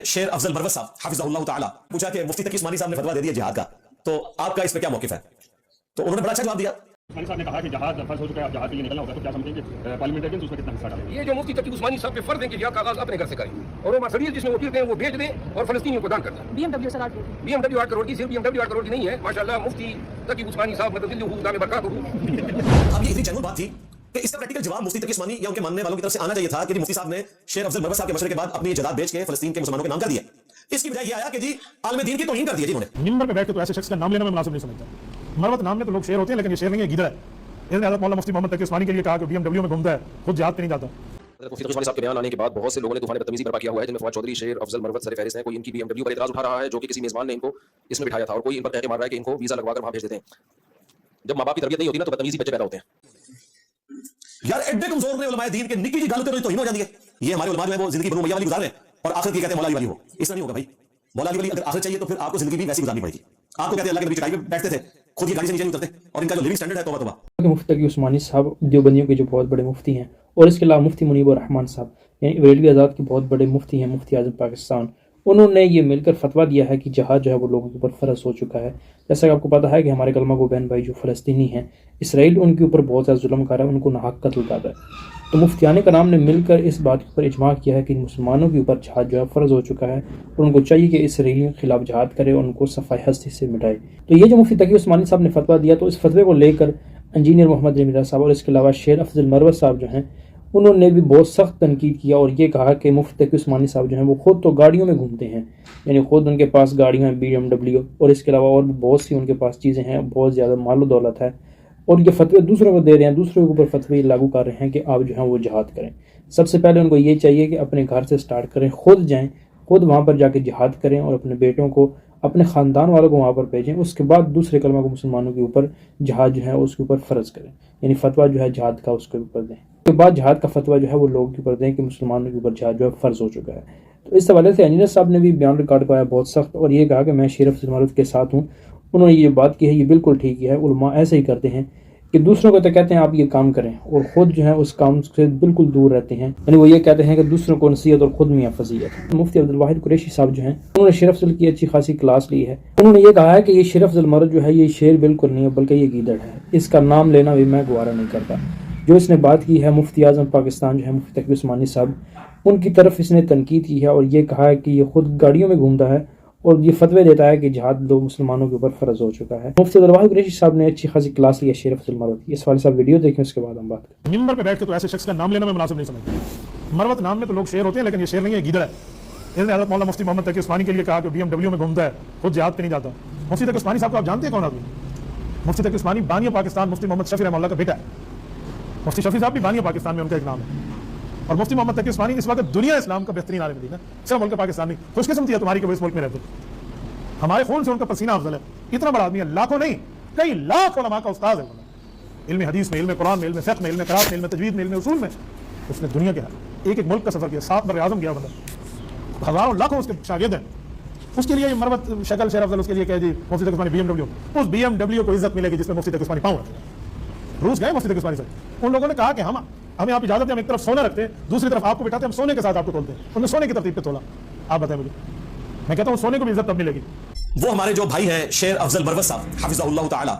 शेर अफजल मरवत साहब हाफिज़हुल्लाह ताला पूछा कि मुफ्ती तकी उस्मानी साहब ने फतवा दे दिया जिहाद का, तो आपका इस पे क्या मौकिफ है? तो उन्होंने बड़ा अच्छा जवाब दिया। उस्मानी साहब ने कहा कि जहाज फर्ज हो चुका है, अब जहाज के लिए निकलना होगा, तो क्या समझेंगे पार्लियामेंटेरियंस उसमें कितना हिस्सा डालेंगे? ये जो मुफ्ती तकी उस्मानी साहब पे फर्ज है कि जिहाद का आगाज अपने घर से करें और वो मर्सिडीज जिसमें वो फिरते हैं वो भेज दें और फलस्तीनियों को दान कर दें। BMW सर 8 करोड़ की, सिर्फ BMW 8 करोड़ की नहीं है माशाल्लाह। मुफ्ती तकी उस्मानी साहब मतलब बरकत हो। अब ये इतनी जनरल बात थी कि इसका प्रैक्टिकल जवाब मुफ्ती तकी उस्मानी या उनके मानने वालों की तरफ से आना चाहिए था कि मुफ्ती साहब ने शेर अफजल मरवत साहब के मशवरे के बाद अपनी जायदाद बेच के फलस्तीन के मुसलमानों के नाम कर दिया। इसकी बजाय ये आया कि जी आलम दीन की तौहीन कर दी जी उन्होंने। मिंबर पे बैठ के तो ऐसे शख्स का नाम लेना मैं मुनासिब नहीं समझता। मरवत नाम में तो लोग शेर होते हैं, लेकिन ये शेर नहीं है, गीदड़ है। इसने हज़रत मौलाना मुफ्ती मोहम्मद तकी उस्मानी के लिए कहा कि BMW में घूमता है, खुद जिहाद पे नहीं जाता। मुफ्ती तकी उस्मानी साहब के बयान आने के बाद बहुत से लोगों ने तूफान बदतमीजी बर्पा किया हुआ है, जिनमें फवाद चौधरी, शेर अफजल मरवत सर फहरिस्त हैं। कोई इनकी BMW पर एतराज उठा रहा है जो कि किसी मेजबान ने इनको इसमें बिठाया था, और कोई इन पर कहके मार रहा है कि इनको वीजा लगवाकर वहां भेज देते हैं। जब माँ बाप की तरबियत नहीं होती ना तो बदतमीजी बच्चे पैदा होते हैं। यार एड्डे कमजोर ने उलमाए दीन के निक्की जी गल तो तौहीन हो जाती है। ये हमारे उलमा जो है वो जिंदगी बनो मैया वाली गुजार रहे हैं और आखिरत की कहते हैं मौला अली वाली हो। इसमें नहीं होगा भाई। मौला अली वाली अगर आखिरत चाहिए तो फिर आपको जिंदगी भी वैसी गुजारनी पड़ेगी। आपको कहते हैं अल्लाह के नबी चटाई पे बैठते थे, खुद की गाड़ी से नीचे नहीं उतरते, और इनका जो लिविंग स्टैंडर्ड है तौबा तौबा। मुफ्ती तकी उस्मानी साहब देवबंदियों के जो बहुत बड़े मुफ्ती हैं, और इसके अलावा मुफ्ती मुनीब रहमान साहब यानी बरेलवी आज़ाद के बहुत बड़े मुफ्ती हैं, मुफ्ती आज़म पाकिस्तान, उन्होंने ये मिलकर फतवा दिया है कि जहाज जो है वो लोगों के ऊपर फ़र्ज हो चुका है। जैसा कि आपको पता है कि हमारे कलमा गो बहन भाई जो फ़लस्तीनी हैं, इसराइल उनके ऊपर बहुत ज़्यादा जुल्म कर रहा है, उनको नाहक कत्ल कर रहा है। तो मुफ्तियान कराम ने मिलकर इस बात पर इजमा किया है कि मुसलमानों के ऊपर जहाद जो है फ़र्ज हो चुका है और उनको चाहिए कि इसराइलियों के खिलाफ जहाद करे और उनको सफ़ाई हस्ती से मिटाए। तो ये जो मुफ्ती तकी उस्मानी साहब ने फतवा दिया, तो इस फतवे को लेकर इंजीनियर मोहम्मद जमीला साहब और इसके अलावा शेर अफजल मरवत साहब जो हैं उन्होंने भी बहुत सख्त तनकीद किया और ये कहा कि मुफ्ती तकी उस्मानी साहब जो हैं वो खुद तो गाड़ियों में घूमते हैं, यानी खुद उनके पास गाड़ियाँ हैं BMW, और इसके अलावा और भी बहुत सी उनके पास चीज़ें हैं, बहुत ज़्यादा मालो दौलत है, और ये फतवे दूसरों को दे रहे हैं, दूसरों के ऊपर फतवे लागू कर रहे हैं कि आप जो हैं वो जहाद करें। सबसे पहले उनको ये चाहिए कि अपने घर से स्टार्ट करें, खुद जाएँ, खुद वहाँ पर जाके जहाद करें और अपने बेटों को, अपने ख़ानदान वालों को वहाँ पर भेजें। उसके बाद दूसरे कलमा को मुसलमानों के ऊपर जहाद जो है उसके ऊपर फ़र्ज़ करें, यानी फतवा जो है जहाद का उसके ऊपर दें। उसके बाद जहाद का फतवा जो है वो लोगों के ऊपर दें कि मुसलमानों के ऊपर जहाद जो है फ़र्ज़ हो चुका है। तो इस हवाले से इंजीनियर साहब ने भी बयान रिकॉर्ड कराया बहुत सख्त, और ये कहा कि मैं शेर अफजल मरवत के साथ हूँ। उन्होंने ये बात की है, ये बिल्कुल ठीक है। उलमा ऐसे ही करते हैं कि दूसरों को तो कहते हैं आप ये काम करें और ख़ुद जो है उस काम से बिल्कुल दूर रहते हैं, यानी वो ये कहते हैं कि दूसरों को नसीहत और ख़ुद मियाँ फजीयत। मुफ्ती अब्दुल वाहिद कुरैशी साहब जो हैं उन्होंने शेर अफजल की अच्छी खासी क्लास ली है। उन्होंने ये कहा है कि ये शेर अफजल मरवत जो है ये शेर बिल्कुल नहीं है बल्कि ये गीदड़ है, इसका नाम लेना भी मैं गवारा नहीं करता। जो इसने बात की है मुफ्ती आज़म पाकिस्तान जो है मुफ्ती तकी उस्मानी साहब, उनकी तरफ इसने तनकीद की है और ये कहा है कि ये खुद गाड़ियों में घूमता है और ये फतवे देता है कि जहाद दो मुसलमानों के ऊपर फ़र्ज हो चुका है। मुफ्ती अब्दुल वाहिद कुरैशी साहब ने अच्छी खासी क्लास ली है शेर अफजल मरवत की। इस वाले साहब वीडियो देखें, उसके बाद हम बात करें। मिंबर पे बैठ के तो ऐसे शख्स का नाम लेना मैं मुनासिब नहीं समझता। मरवत नाम में तो लोग शेर होते हैं, लेकिन ये शेर नहीं है, गीदड़ है। इसने हज़रत मौलाना मुफ्ती मोहम्मद तकी उस्मानी के लिए कहा कि BMW में घूमता है, खुद जिहाद पे नहीं जाता। मुफ्ती तकी उस्मानी साहब को आप जानते हैं कौन आदमी? मुफ्ती तकी उस्मानी बानिया पाकिस्तान मुफ्ती मोहम्मद शफी रहमतुल्लाह का बेटा है। मुफ्ती शफी साहब भी बानिया पाकिस्तान में उनका एक नाम है, और मुफ्ती मोहम्मद तकी उस्मानी इस वक्त दुनिया इस्लाम का बेहतरीन आलिम दीन है। सिर्फ मुल्क पाकिस्तान नहीं, खुशकिस्मती है तुम्हारी कि वो इस मुल्क में रहते। हमारे खून से उनका पसीना अफजल है। इतना बड़ा आदमी है, लाखों नहीं कई लाख उलमा का उस्ताद है। इल्म हदीस में, इल्म कुरान में, इल्म फ़िक़्ह में, इल्म क़िराअत में, इल्म तजवीद में, इल्म उसूल में उसने दुनिया के एक एक मुल्क का सफर किया। 7 बरे आज़म गया बंदा, हज़ारों लाखों उसके शागिर्द हैं। उसके लिए मरवत शक्ल शेर अफजल उसके लिए कह दी मुफ्ती तकी उस्मानी BMW, उस BMW को इज्जत मिलेगी जिसमें मुफ्ती तकी उस्मानी पाँव रखते। रूस गए मुफ्ती तकी उस्मानी से, उन लोगों ने कहा कि हमें आप इजाजत है, हम एक तरफ सोना रखते हैं, दूसरी तरफ आपको बिठाते, हम सोने के साथ आपको तोलते हैं। उन्होंने सोने की तरतीब पे तोला। आप बताएं मुझे, मैं कहता हूँ सोने को भी इज्जत तब मिलेगी। वो हमारे जो भाई हैं शेर अफजल मरवत साहब हाफिज़हुल्लाह ताला,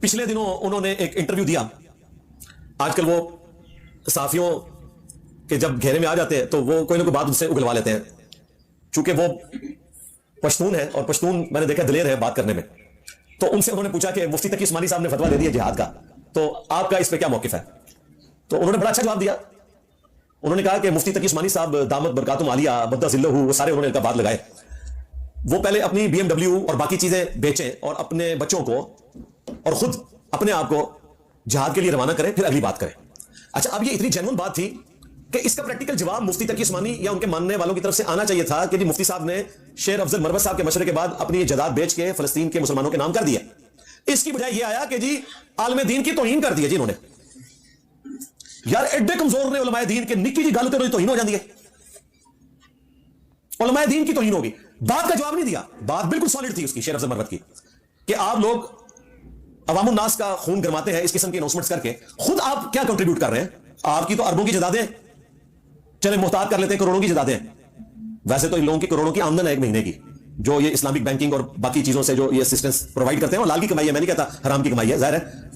पिछले दिनों उन्होंने एक इंटरव्यू दिया। आजकल वो साफियों के जब घेरे में आ जाते हैं तो वो कोई ना कोई बात उनसे उगलवा लेते हैं। चूंकि वो पश्तून है और पश्तून मैंने देखा दिलेर है बात करने में, तो उनसे उन्होंने पूछा कि मुफ्ती तकी उस्मानी साहब ने फतवा दे दिया जिहाद का, तो आपका इस पे क्या मौकिफ है? तो उन्होंने बड़ा अच्छा जवाब दिया। उन्होंने कहा कि मुफ्ती तकी उस्मानी साहब दामत बरकातुम आलिया बद्दा ज़िल्लहु, वो सारे उन्होंने बात लगाए। वो पहले अपनी BMW और बाकी चीजें बेचें और अपने बच्चों को और खुद अपने आप को जहाद के लिए रवाना करें, फिर अगली बात करें। अच्छा, अब ये इतनी जेन्युइन बात थी कि इसका प्रैक्टिकल जवाब मुफ्ती तकी उस्मानी या उनके मानने वालों की तरफ से आना चाहिए था कि जी मुफ्ती साहब ने शेर अफजल मरवत साहब के मशवरे के बाद अपनी जायदाद बेच के फलस्तीन के मुसलमानों के नाम कर दिया। इसकी बजाय ये आया कि जी आलम दीन की तौहीन कर दी है जी इन्होंने। यार एड्डे कमजोर ने उलमाए दीन के निक्की जी गल तो तौहीन हो जाती है, उलमाए दीन की तौहीन होगी। बात का जवाब नहीं दिया, बात बिल्कुल सॉलिड थी उसकी शेर अफजल मरवत की कि आप लोग अवामुन नास का खून गरमाते हैं इस किस्म के अनाउंसमेंट्स करके, खुद आप क्या कंट्रीब्यूट कर रहे हैं? आपकी तो अरबों की जायदादें, चले मुहतात कर लेते हैं करोड़ों की जायदादें, वैसे तो इन लोगों की करोड़ों की आमदन है एक महीने की, जो ये इस्लामिक बैंकिंग और बाकी चीजों से जो ये असिस्टेंस प्रोवाइड करते हैं, और लाल की कमाई है, मैं नहीं कहता हराम की कमाई है, जाहिर है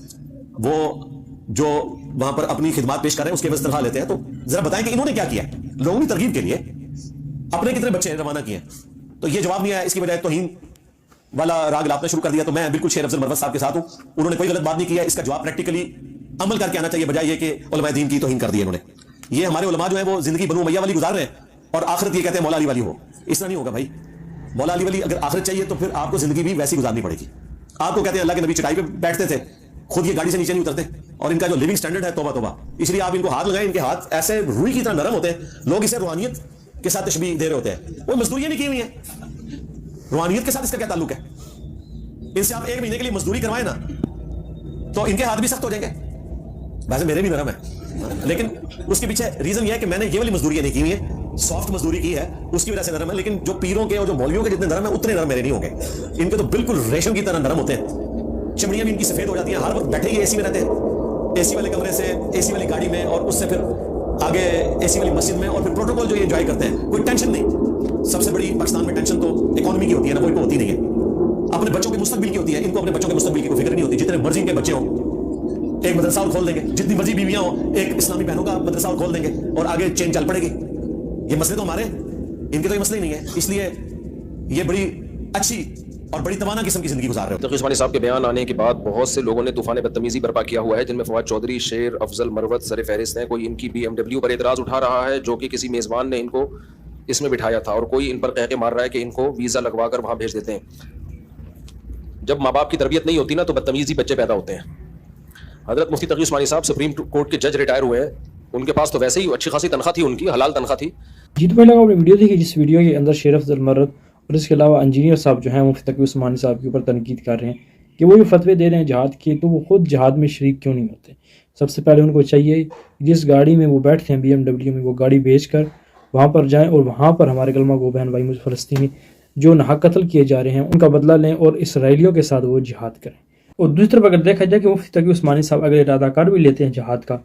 वो जो वहां पर अपनी खिदमत पेश कर रहे हैं उसके वजह तनख्वाह लेते हैं। तो जरा बताएं कि इन्होंने क्या किया है लोगों की तरगीब के लिए, अपने कितने बच्चे रवाना किए। तो ये जवाब नहीं आया, इसकी बजाय तौहीन वाला राग लापना शुरू कर दिया। तो मैं बिल्कुल शेर अफजल मरवत साहब के साथ हूं, उन्होंने कोई गलत बात नहीं किया, इसका जवाब प्रैक्टिकली अमल करके आना चाहिए, बजाय ये कि उलमाए दीन की तौहीन कर दी इन्होंने। ये हमारे उलमा जो है वो जिंदगी बनु उमैया वाली गुजार रहे हैं और आखिरत ये कहते हैं मौला अली वाली हो। इस तरह नहीं होगा भाई। मौला अली वाली अगर आखिरत चाहिए तो फिर आपको जिंदगी भी वैसी गुजारनी पड़ेगी। आपको कहते हैं अल्लाह के नबी चटाई पे बैठते थे, खुद ये गाड़ी से नीचे नहीं उतरते, और इनका जो लिविंग स्टैंडर्ड है तौबा तौबा। इसलिए आप इनको हाथ लगाएं, इनके हाथ ऐसे रुई की तरह नरम होते हैं, लोग इसे रूहानियत के साथ तशबीह दे रहे होते हैं। वो मजदूरी नहीं की हुई है, रूहानियत के साथ इसका क्या ताल्लुक है। इनसे आप एक महीने के लिए मजदूरी करवाएं ना तो इनके हाथ भी सख्त हो जाएंगे। वैसे मेरे भी नरम है, लेकिन उसके पीछे रीजन ये है कि मैंने ये वाली मजदूरी नहीं की हुई है, सॉफ्ट मजदूरी की है, उसकी वजह से नरम है। लेकिन जो पीरों के और जो मौलवियों के जितने नरम है उतने नरम मेरे नहीं होंगे। इनके तो बिल्कुल रेशम की तरह नरम होते हैं, चमड़ियां भी इनकी सफेद हो जाती हैं, हर वक्त बैठे ही एसी में रहते हैं, एसी वाले कमरे से एसी वाली गाड़ी में, और उससे फिर आगे एसी वाली मस्जिद में, और फिर प्रोटोकॉल जो ये एंजॉय करते हैं, कोई टेंशन नहीं। सबसे बड़ी पाकिस्तान में टेंशन तो इकोनॉमी की होती है ना, कोई को होती नहीं है, अपने बच्चों के मुस्तकबिल की होती है। इनको अपने बच्चों के मुस्तकबिल की कोई फिक्र नहीं होती। जितने मर्जी के बच्चे हों एक मदरसा और खोल देंगे, जितनी मर्जी बीवियां हो एक इस्लामी बहनों का मदरसा और खोल देंगे, और आगे चेन चल पड़ेगी। ये मसले तो हमारे, इनके तो ये मसले ही नहीं है। इसलिए ये बड़ी अच्छी और बड़ी तवाना किस्म की जिंदगी गुजार रहे हो। तकी उस्मानी साहब के बयान आने के बाद बहुत से लोगों ने तूफान बदतमीजी बर्पा किया हुआ है, जिनमें फवाद चौधरी, शेर अफजल मरवत सर फहरिस्त हैं। कोई इनकी BMW पर एतराज़ उठा रहा है जो कि किसी मेज़बान ने इनको इसमें बिठाया था, और कोई इन पर कहके मार रहा है कि इनको वीज़ा लगवा कर वहाँ भेज देते हैं। जब माँ बाप की तरबियत नहीं होती ना तो बदतमीजी बच्चे पैदा होते हैं। हजरत मुफ्ती तकी उस्मानी साहब सुप्रीम कोर्ट के जज रिटायर हुए हैं, उनके पास तो वैसे ही अच्छी खासी तनख्वाह थी, उनकी हलाल तनख्वाह थी। जी तो पहले आपने वीडियो देखी, जिस वीडियो के अंदर शेर अफजल मरवत और इसके अलावा इंजीनियर साहब जो हैं मुफ्ती तकी उस्मानी साहब के ऊपर तनकीद कर रहे हैं कि वो जो फतवे दे रहे हैं जहाद के, तो वो खुद जहाद में शरीक क्यों नहीं होते। सबसे पहले उनको चाहिए जिस गाड़ी में वो बैठते हैं BMW में, वो गाड़ी बेच कर वहाँ पर जाएँ और वहाँ पर हमारे कलमा गो बहन भाई फ़लस्तीनी जो नाहक कत्ल किए जा रहे हैं उनका बदला लें और इसराइलियों के साथ वो जिहाद करें। और दूसरी तरफ अगर देखा जाए कि मुफ्ती तकी उस्मानी साहब अगर इरादा कर भी लेते हैं जिहाद का,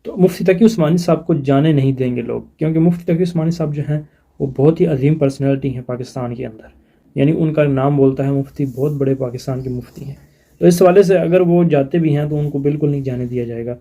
तो मुफ्ती तकी उस्मानी साहब को जाने नहीं देंगे लोग, क्योंकि मुफ्ती तकी उस्मानी साहब जो हैं वो बहुत ही अजीम पर्सनैलिटी हैं पाकिस्तान के अंदर, यानी उनका नाम बोलता है मुफ्ती, बहुत बड़े पाकिस्तान के मुफ्ती हैं। तो इस हवाले से अगर वो जाते भी हैं तो उनको बिल्कुल नहीं जाने दिया जाएगा।